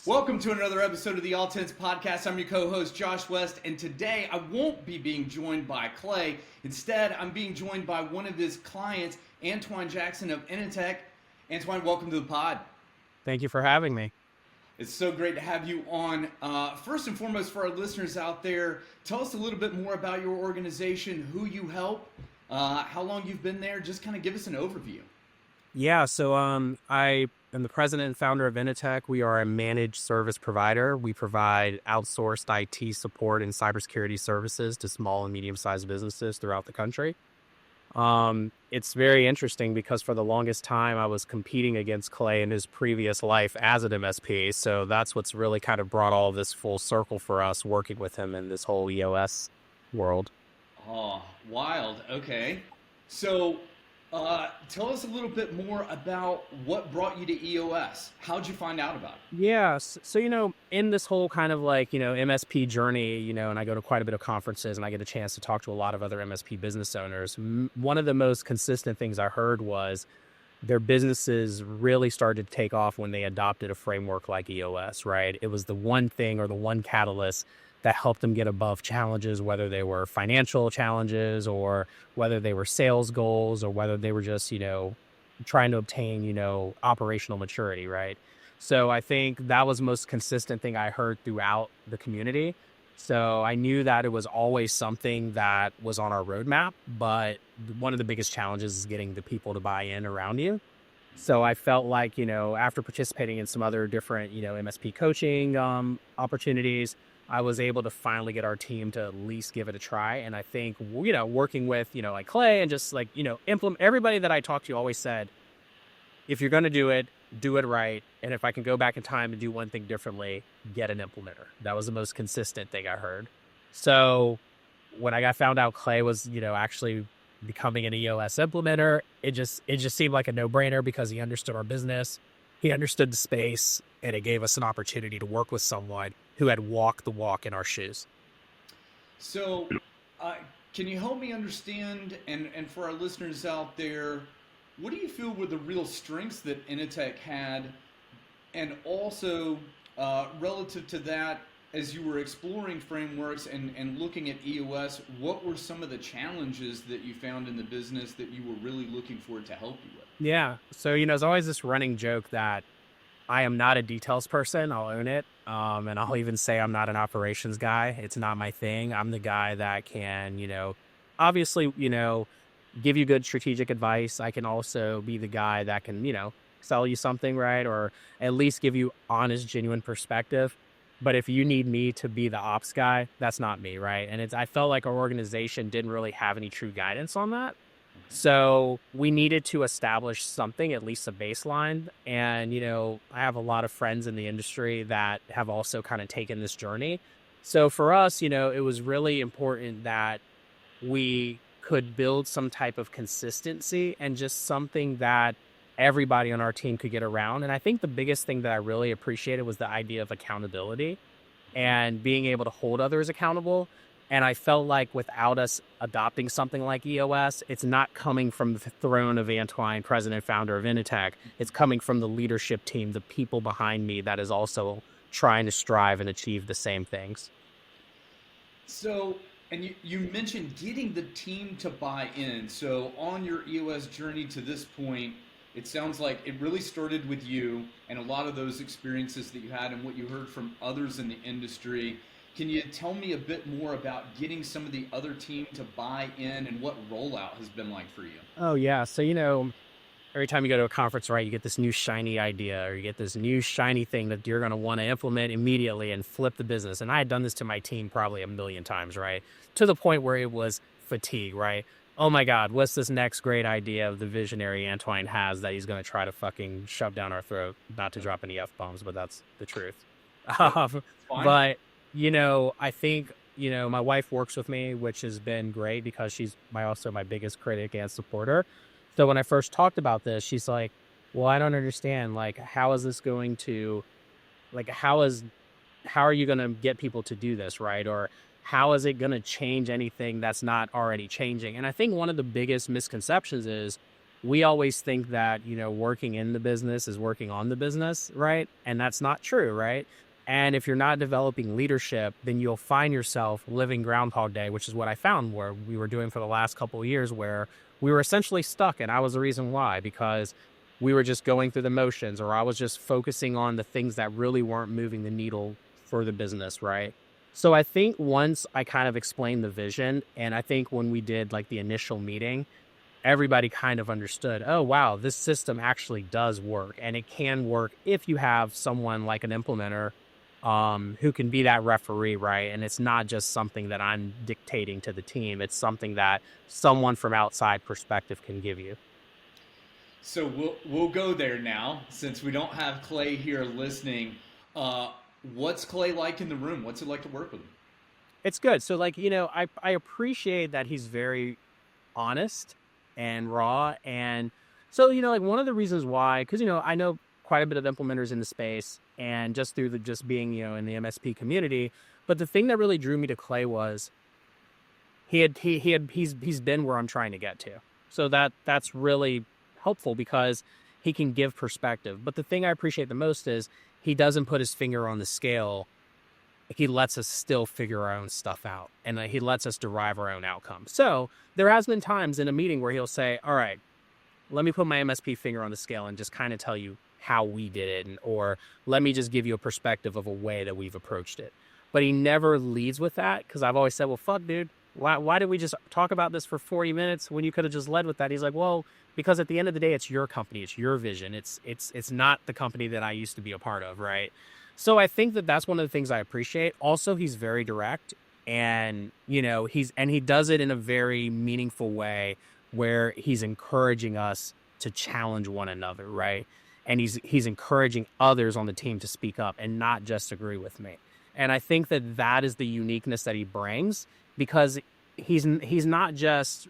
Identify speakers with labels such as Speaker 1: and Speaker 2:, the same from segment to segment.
Speaker 1: Welcome to another episode of the All Tense Podcast. I'm your co-host, Josh West, and today I won't be being joined by Clay. Instead, I'm being joined by one of his clients, Antwine Jackson of Enitech. Antwine, welcome to the pod.
Speaker 2: Thank you for having me.
Speaker 1: It's so great to have you on. First and foremost, for our listeners out there, tell us a little bit more about your organization, who you help, how long you've been there. Just kind of give us an overview.
Speaker 2: Yeah, so I am the president and founder of Enitech. We are a managed service provider. We provide outsourced IT support and cybersecurity services to small and medium-sized businesses throughout the country. It's very interesting because for the longest time I was competing against Clay in his previous life as an MSP. So that's what's really kind of brought all of this full circle for us working with him in this whole EOS world.
Speaker 1: Oh, wild. Okay. So tell us a little bit more about what brought you to EOS. How'd you find out about it?
Speaker 2: Yeah. So, in this whole kind of MSP journey, and I go to quite a bit of conferences and I get a chance to talk to a lot of other MSP business owners. One of the most consistent things I heard was their businesses really started to take off when they adopted a framework like EOS, right? It was the one thing or the one catalyst that helped them get above challenges, whether they were financial challenges or whether they were sales goals or whether they were just, trying to obtain, operational maturity, right? So I think that was the most consistent thing I heard throughout the community. So I knew that it was always something that was on our roadmap, but one of the biggest challenges is getting the people to buy in around you. So I felt like, after participating in some other different, MSP coaching opportunities, I was able to finally get our team to at least give it a try. And I think, working with, like Clay and just implement everybody that I talked to always said, if you're going to do it right. And if I can go back in time and do one thing differently, get an implementer. That was the most consistent thing I heard. So when I found out Clay was, actually becoming an EOS implementer, it just seemed like a no-brainer because he understood our business. He understood the space, and it gave us an opportunity to work with someone who had walked the walk in our shoes.
Speaker 1: So can you help me understand, and for our listeners out there, what do you feel were the real strengths that Enitech had? And also, relative to that, as you were exploring frameworks and looking at EOS, what were some of the challenges that you found in the business that you were really looking for it to help you with?
Speaker 2: Yeah. So, there's always this running joke that I am not a details person. I'll own it. And I'll even say I'm not an operations guy. It's not my thing. I'm the guy that can, obviously, give you good strategic advice. I can also be the guy that can, sell you something, right? Or at least give you honest, genuine perspective. But if you need me to be the ops guy, that's not me, right? And I felt like our organization didn't really have any true guidance on that. So we needed to establish something, at least a baseline. And, I have a lot of friends in the industry that have also kind of taken this journey. So for us, it was really important that we could build some type of consistency and just something that everybody on our team could get around. And I think the biggest thing that I really appreciated was the idea of accountability and being able to hold others accountable. And I felt like without us adopting something like EOS, it's not coming from the throne of Antwine, president and founder of Enitech. It's coming from the leadership team, the people behind me that is also trying to strive and achieve the same things.
Speaker 1: So, and you mentioned getting the team to buy in. So on your EOS journey to this point, it sounds like it really started with you and a lot of those experiences that you had and what you heard from others in the industry. Can you tell me a bit more about getting some of the other team to buy in and what rollout has been like for you?
Speaker 2: Oh, yeah. So, every time you go to a conference, right, you get this new shiny idea or you get this new shiny thing that you're going to want to implement immediately and flip the business. And I had done this to my team probably a million times, right? To the point where it was fatigue, right? Oh my God, what's this next great idea of the visionary Antwine has that he's going to try to fucking shove down our throat? Not to drop any F-bombs, but that's the truth. But, I think, my wife works with me, which has been great because she's also my biggest critic and supporter. So when I first talked about this, she's like, well, I don't understand. How is this going to, how are you going to get people to do this, right? Or how is it going to change anything that's not already changing? And I think one of the biggest misconceptions is we always think that, working in the business is working on the business, right? And that's not true, right? And if you're not developing leadership, then you'll find yourself living Groundhog Day, which is what I found where we were doing for the last couple of years, where we were essentially stuck. And I was the reason why, because we were just going through the motions, or I was just focusing on the things that really weren't moving the needle for the business, right? So I think once I kind of explained the vision, and I think when we did like the initial meeting, everybody kind of understood, oh, wow, this system actually does work. And it can work if you have someone like an implementer who can be that referee, right? And it's not just something that I'm dictating to the team. It's something that someone from outside perspective can give you.
Speaker 1: So we'll go there now since we don't have Clay here listening. What's Clay like in the room? What's it like to work with him?
Speaker 2: It's good. So like, I appreciate that he's very honest and raw. And so, like one of the reasons why, because, I know quite a bit of implementers in the space and just through the just being, in the MSP community. But the thing that really drew me to Clay was he's been where I'm trying to get to. So that's really helpful because he can give perspective. But the thing I appreciate the most is he doesn't put his finger on the scale. He lets us still figure our own stuff out, and he lets us derive our own outcome. So there has been times in a meeting where he'll say, all right, let me put my MSP finger on the scale and just kind of tell you how we did it, or let me just give you a perspective of a way that we've approached it. But he never leads with that, because I've always said, well, fuck, dude, why did we just talk about this for 40 minutes when you could have just led with that? He's like, well, because at the end of the day, it's your company, it's your vision. It's not the company that I used to be a part of, right? So I think that that's one of the things I appreciate. Also, he's very direct, and he does it in a very meaningful way where he's encouraging us to challenge one another, right? And he's encouraging others on the team to speak up and not just agree with me. And I think that is the uniqueness that he brings, because he's not just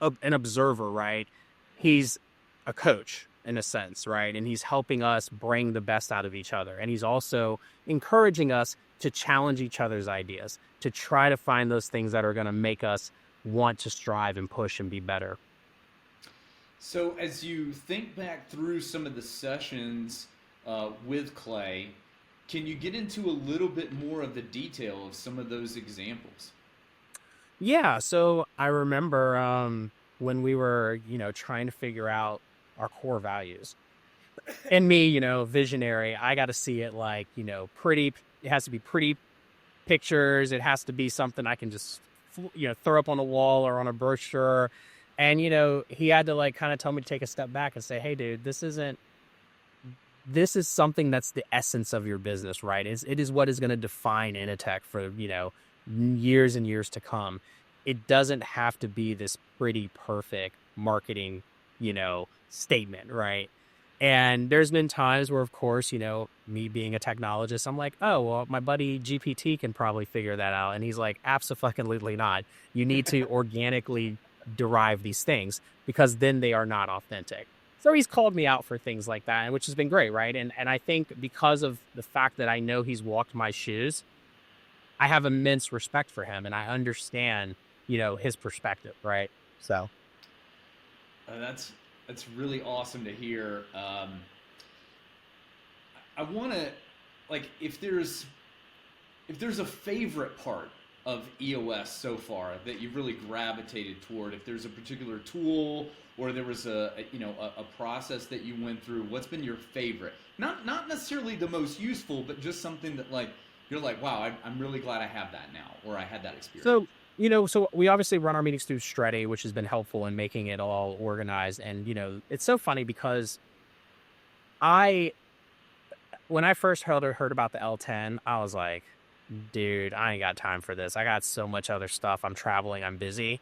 Speaker 2: an observer, right? He's a coach in a sense, right? And he's helping us bring the best out of each other. And he's also encouraging us to challenge each other's ideas, to try to find those things that are going to make us want to strive and push and be better.
Speaker 1: So as you think back through some of the sessions with Clay, can you get into a little bit more of the detail of some of those examples?
Speaker 2: Yeah. So I remember when we were, trying to figure out our core values. And me, visionary, I got to see it like, pretty. It has to be pretty pictures. It has to be something I can just, throw up on a wall or on a brochure. And, he had to like kind of tell me to take a step back and say, hey, dude, this is something that's the essence of your business, right? It is what is going to define Enitech for, years and years to come. It doesn't have to be this pretty perfect marketing, statement, right? And there's been times where, of course, me being a technologist, I'm like, oh, well, my buddy GPT can probably figure that out. And he's like, absolutely not. You need to organically derive these things, because then they are not authentic. So he's called me out for things like that, which has been great, right? And I think because of the fact that I know he's walked my shoes, I have immense respect for him, and I understand, his perspective, right? So
Speaker 1: That's really awesome to hear. I want to, like, if there's a favorite part of EOS so far that you've really gravitated toward, if there's a particular tool or there was a process that you went through, what's been your favorite? Not necessarily the most useful, but just something that like you're like, wow, I'm really glad I have that now, or I had that experience.
Speaker 2: So, so we obviously run our meetings through Shreddy, which has been helpful in making it all organized. And, it's so funny because when I first heard about the L10, I was like, dude, I ain't got time for this. I got so much other stuff. I'm traveling. I'm busy.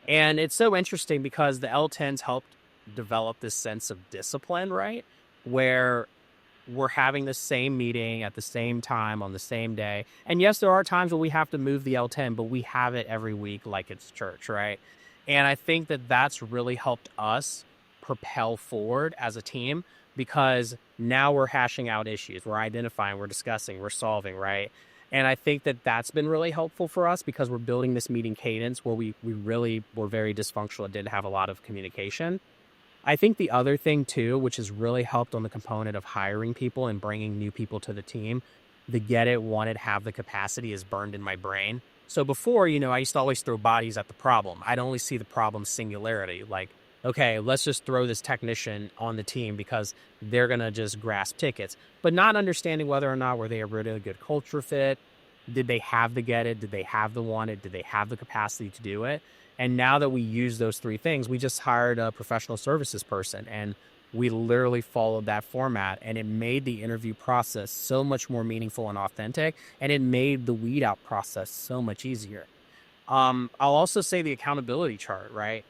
Speaker 2: And it's so interesting because the L10s helped develop this sense of discipline, right? Where we're having the same meeting at the same time on the same day. And yes, there are times when we have to move the L10, but we have it every week like it's church, right? And I think that that's really helped us propel forward as a team, because now we're hashing out issues. We're identifying, we're discussing, we're solving, right? And I think that that's been really helpful for us, because we're building this meeting cadence where we really were very dysfunctional and didn't have a lot of communication. I think the other thing too, which has really helped on the component of hiring people and bringing new people to the team, the get it, want it, have the capacity is burned in my brain. So before, I used to always throw bodies at the problem. I'd only see the problem singularity. Like, okay, let's just throw this technician on the team because they're going to just grasp tickets, but not understanding whether or not were they a really good culture fit. Did they have the get it? Did they have the want it? Did they have the capacity to do it? And now that we use those three things, we just hired a professional services person and we literally followed that format, and it made the interview process so much more meaningful and authentic. And it made the weed out process so much easier. I'll also say the accountability chart, right?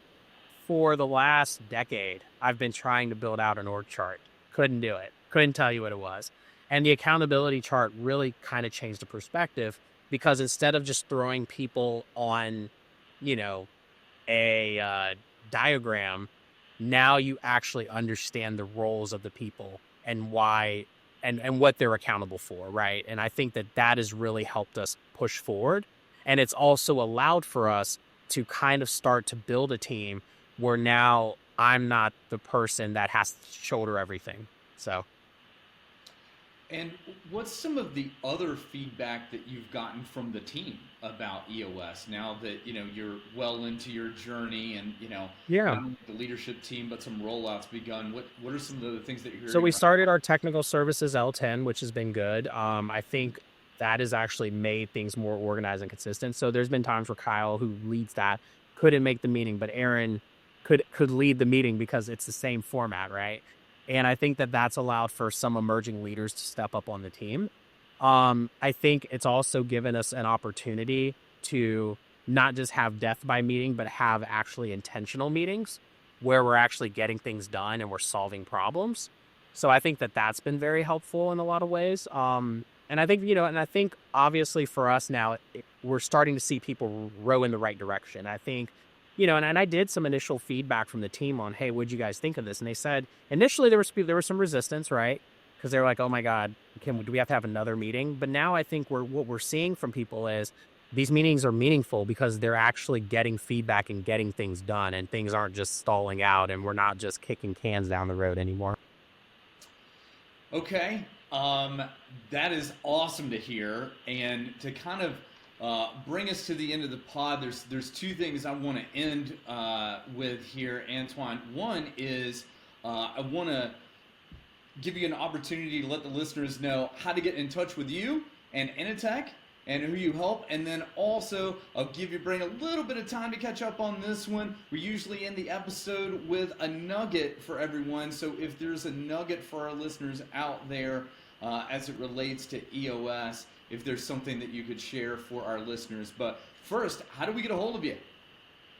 Speaker 2: For the last decade, I've been trying to build out an org chart. Couldn't do it. Couldn't tell you what it was. And the accountability chart really kind of changed the perspective, because instead of just throwing people on, a diagram, now you actually understand the roles of the people and why and what they're accountable for, right? And I think that has really helped us push forward. And it's also allowed for us to kind of start to build a team where now I'm not the person that has to shoulder everything. So.
Speaker 1: And what's some of the other feedback that you've gotten from the team about EOS now that you're well into your journey and
Speaker 2: Yeah.
Speaker 1: not only the leadership team but some rollouts begun? What are some of the things that you're hearing?
Speaker 2: So we
Speaker 1: about?
Speaker 2: started our technical services L10, which has been good. I think that has actually made things more organized and consistent. So there's been times where Kyle, who leads that, couldn't make the meeting, but Aaron could lead the meeting because it's the same format, right? And I think that's allowed for some emerging leaders to step up on the team. I think it's also given us an opportunity to not just have death by meeting, but have actually intentional meetings where we're actually getting things done and we're solving problems. So I think that's been very helpful in a lot of ways. And I think, obviously for us now, we're starting to see people row in the right direction. I think, and I did some initial feedback from the team on, hey, what'd you guys think of this? And they said initially there was some resistance, right? Because they were like, oh my God, do we have to have another meeting? But now I think what we're seeing from people is these meetings are meaningful because they're actually getting feedback and getting things done, and things aren't just stalling out, and we're not just kicking cans down the road anymore.
Speaker 1: Okay, that is awesome to hear, and to kind of bring us to the end of the pod, there's two things I want to end with here, Antwine. One is I want to give you an opportunity to let the listeners know how to get in touch with you and Enitech and who you help, and then also I'll bring a little bit of time to catch up on this one. We usually end the episode with a nugget for everyone, so if there's a nugget for our listeners out there as it relates to EOS, if there's something that you could share for our listeners. But first, how do we get a hold of you?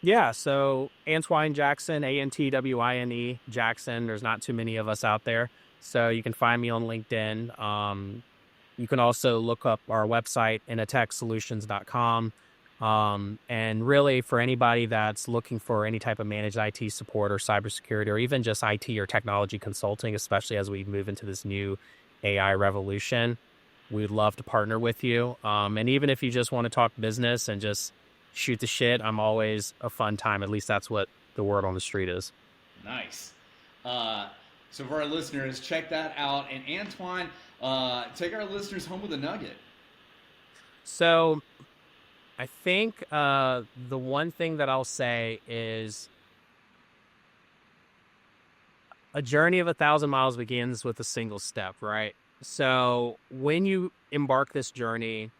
Speaker 2: Yeah, so Antwine Jackson, Antwine Jackson. There's not too many of us out there. So you can find me on LinkedIn. You can also look up our website, enitechsolutions.com. And really, for anybody that's looking for any type of managed IT support or cybersecurity or even just IT or technology consulting, especially as we move into this new AI revolution, we'd love to partner with you. And even if you just want to talk business and just shoot the shit, I'm always a fun time. At least that's what the word on the street is.
Speaker 1: Nice. So for our listeners, check that out. And Antwine, take our listeners home with a nugget.
Speaker 2: So I think the one thing that I'll say is a journey of 1,000 miles begins with a single step, right? So when you embark this journey,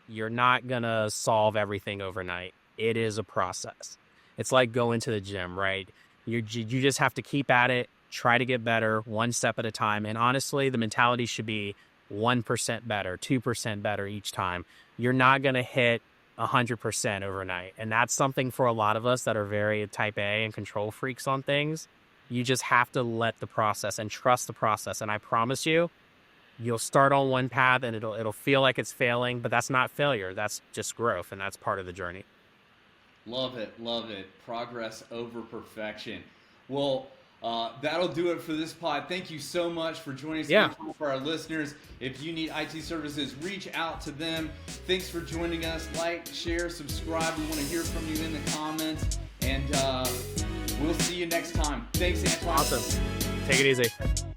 Speaker 2: you're not going to solve everything overnight. It is a process. It's like going to the gym, right? You just have to keep at it, try to get better one step at a time. And honestly, the mentality should be 1% better, 2% better each time. You're not going to hit 100% overnight. And that's something for a lot of us that are very type A and control freaks on things. You just have to let the process and trust the process. And I promise you, you'll start on one path and it'll feel like it's failing, but that's not failure. That's just growth, and that's part of the journey.
Speaker 1: Love it. Love it. Progress over perfection. Well, that'll do it for this pod. Thank you so much for joining us.
Speaker 2: Yeah.
Speaker 1: For our listeners, if you need IT services, reach out to them. Thanks for joining us. Like, share, subscribe. We want to hear from you in the comments. And We'll see you next time. Thanks, Antwine.
Speaker 2: Awesome. Take it easy.